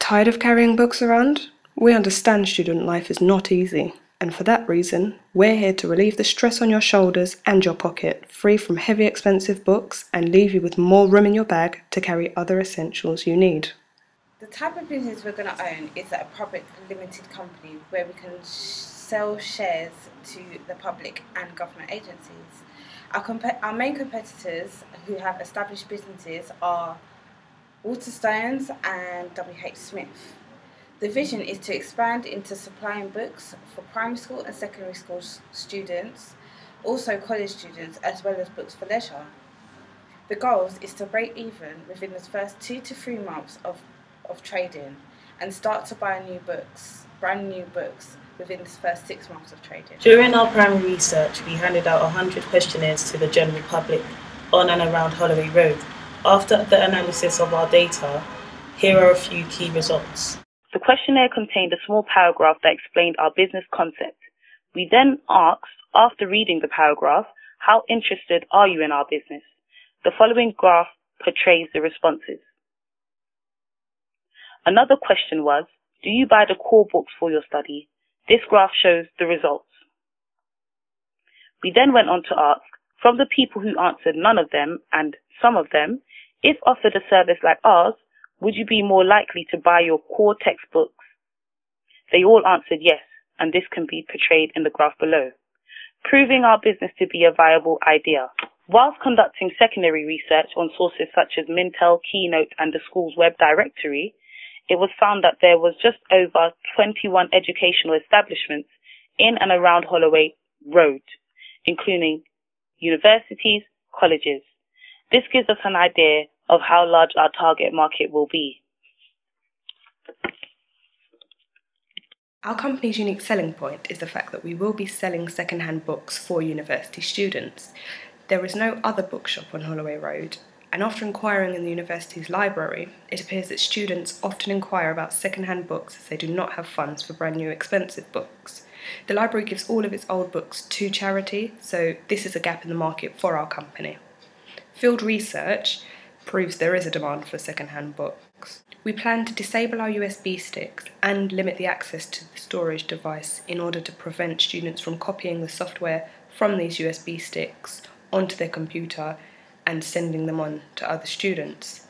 Tired of carrying books around? We understand student life is not easy, and for that reason, we're here to relieve the stress on your shoulders and your pocket, free from heavy expensive books, and leave you with more room in your bag to carry other essentials you need. The type of business we're going to own is a public limited company where we can sell shares to the public and government agencies. Our main competitors who have established businesses are Waterstones and WH Smith. The vision is to expand into supplying books for primary school and secondary school students, also college students, as well as books for leisure. The goal is to break even within the first 2 to 3 months of trading and start to buy brand new books within the first 6 months of trading. During our primary research, we handed out 100 questionnaires to the general public on and around Holloway Road. After the analysis of our data, here are a few key results. The questionnaire contained a small paragraph that explained our business concept. We then asked, after reading the paragraph, how interested are you in our business? The following graph portrays the responses. Another question was, do you buy the core books for your study? This graph shows the results. We then went on to ask, from the people who answered none of them and some of them, if offered a service like ours, would you be more likely to buy your core textbooks? They all answered yes, and this can be portrayed in the graph below, proving our business to be a viable idea. Whilst conducting secondary research on sources such as Mintel, Keynote, and the school's web directory, it was found that there was just over 21 educational establishments in and around Holloway Road, including universities, colleges. This gives us an idea of how large our target market will be. Our company's unique selling point is the fact that we will be selling second-hand books for university students. There is no other bookshop on Holloway Road, and after inquiring in the university's library, it appears that students often inquire about second-hand books as they do not have funds for brand new expensive books. The library gives all of its old books to charity, so this is a gap in the market for our company. Field research proves there is a demand for second-hand books. We plan to disable our USB sticks and limit the access to the storage device in order to prevent students from copying the software from these USB sticks onto their computer and sending them on to other students.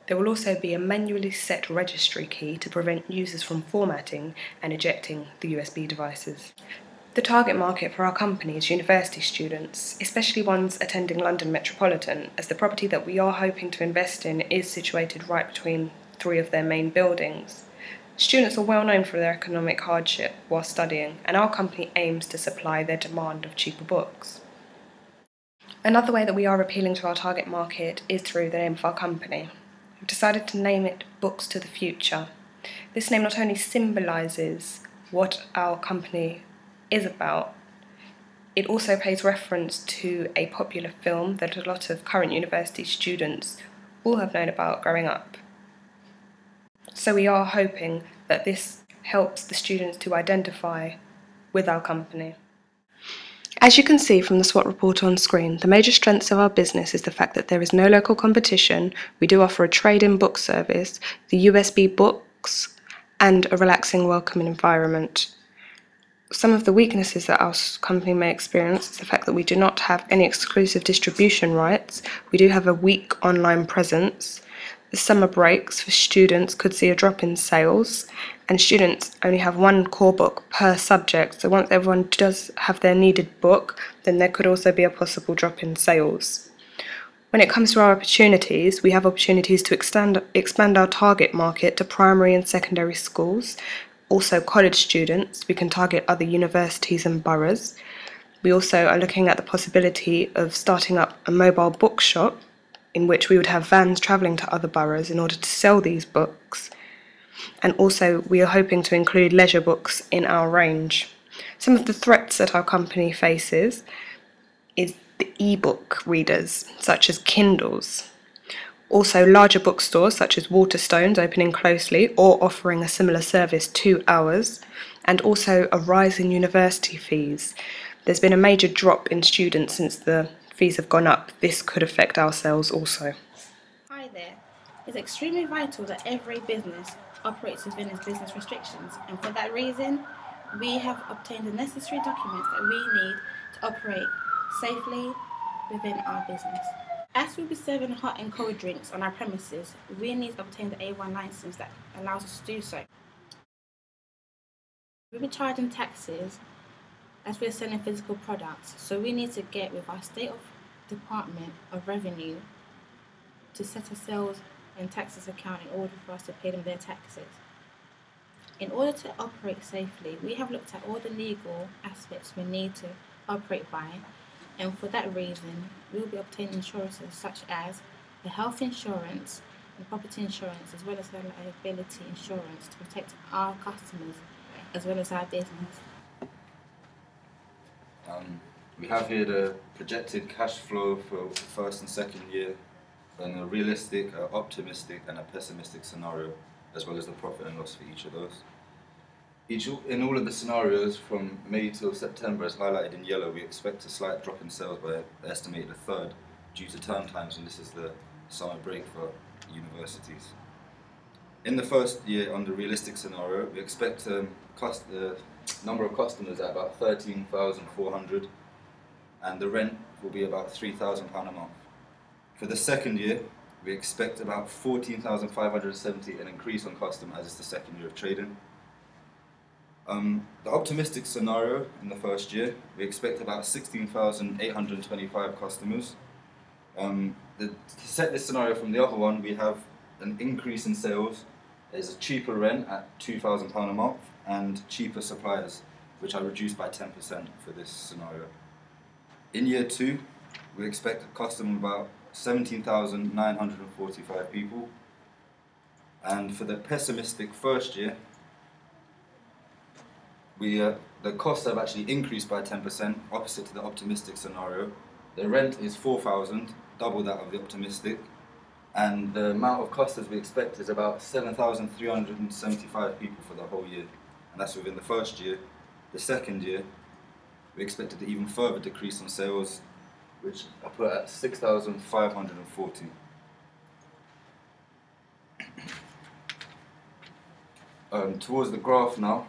There will also be a manually set registry key to prevent users from formatting and ejecting the USB devices. The target market for our company is university students, especially ones attending London Metropolitan, as the property that we are hoping to invest in is situated right between 3 of their main buildings. Students are well known for their economic hardship while studying, and our company aims to supply their demand of cheaper books. Another way that we are appealing to our target market is through the name of our company. We've decided to name it Books to the Future. This name not only symbolises what our company is about, it also pays reference to a popular film that a lot of current university students will have known about growing up. So we are hoping that this helps the students to identify with our company. As you can see from the SWOT report on screen, the major strengths of our business is the fact that there is no local competition, we do offer a trade-in book service, the USB books, and a relaxing, welcoming environment. Some of the weaknesses that our company may experience is the fact that we do not have any exclusive distribution rights. We do have a weak online presence. The summer breaks for students could see a drop in sales, and students only have 1 core book per subject, so once everyone does have their needed book, then there could also be a possible drop in sales. When it comes to our opportunities, we have opportunities to expand our target market to primary and secondary schools. Also college students, we can target other universities and boroughs. We also are looking at the possibility of starting up a mobile bookshop in which we would have vans travelling to other boroughs in order to sell these books. And also we are hoping to include leisure books in our range. Some of the threats that our company faces is the e-book readers, such as Kindles. Also larger bookstores such as Waterstones opening closely or offering a similar service to ours, and also a rise in university fees. There's been a major drop in students since the fees have gone up. This could affect our sales also. Hi there, It's extremely vital that every business operates within its business restrictions, and for that reason, we have obtained the necessary documents that we need to operate safely within our business. As we'll be serving hot and cold drinks on our premises, we need to obtain the A1 license that allows us to do so. We'll be charging taxes as we're selling physical products, so we need to get with our State of Department of Revenue to set a sales and taxes account in order for us to pay them their taxes. In order to operate safely, we have looked at all the legal aspects we need to operate by, and for that reason, we'll be obtaining insurances such as the health insurance and property insurance, as well as the liability insurance to protect our customers as well as our business. We have here the projected cash flow for the first and second year, and a realistic, optimistic and a pessimistic scenario, as well as the profit and loss for each of those. In all of the scenarios from May till September, as highlighted in yellow, we expect a slight drop in sales by estimated a third due to term times, and this is the summer break for universities. In the first year, on the realistic scenario, we expect the number of customers at about 13,400, and the rent will be about £3,000 a month. For the second year, we expect about 14,570, an increase on custom as it's the second year of trading. The optimistic scenario in the first year, we expect about 16,825 customers. To set this scenario from the other one, we have an increase in sales. There's a cheaper rent at £2,000 a month and cheaper suppliers, which are reduced by 10% for this scenario. In year two, we expect a custom of about 17,945 people. And for the pessimistic first year, the costs have actually increased by 10%, opposite to the optimistic scenario. The rent is 4,000, double that of the optimistic, and the amount of customers we expect is about 7,375 people for the whole year, and that's within the first year. The second year, we expected to even further decrease on sales, which I put at 6,540. Towards the graph now,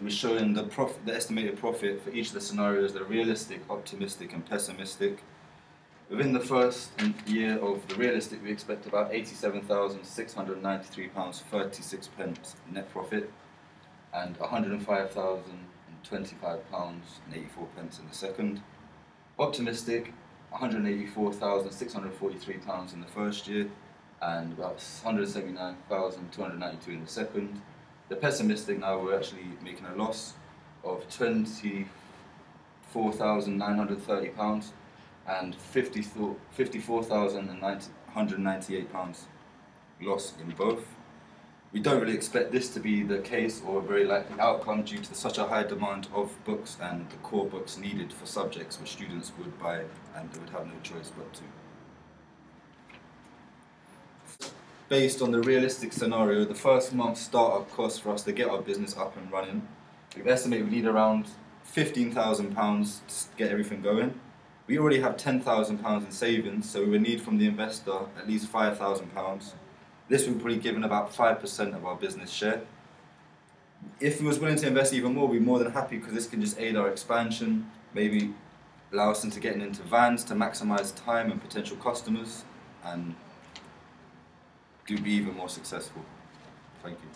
we're showing the estimated profit for each of the scenarios, the realistic, optimistic and pessimistic. Within the first year of the realistic, we expect about £87,693.36 net profit, and £105,025.84 in the second. Optimistic, £184,643 in the first year, and about £179,292 in the second. The pessimistic, now we're actually making a loss of £24,930 and £54,198 loss in both. We don't really expect this to be the case or a very likely outcome due to such a high demand of books and the core books needed for subjects which students would buy and they would have no choice but to. Based on the realistic scenario, the first month's startup cost for us to get our business up and running, we've estimated we need around £15,000 to get everything going. We already have £10,000 in savings, so we would need from the investor at least £5,000. This would be given about 5% of our business share. If we was willing to invest even more, we'd be more than happy, because this can just aid our expansion, maybe allow us into getting into vans to maximise time and potential customers, and to be even more successful. Thank you.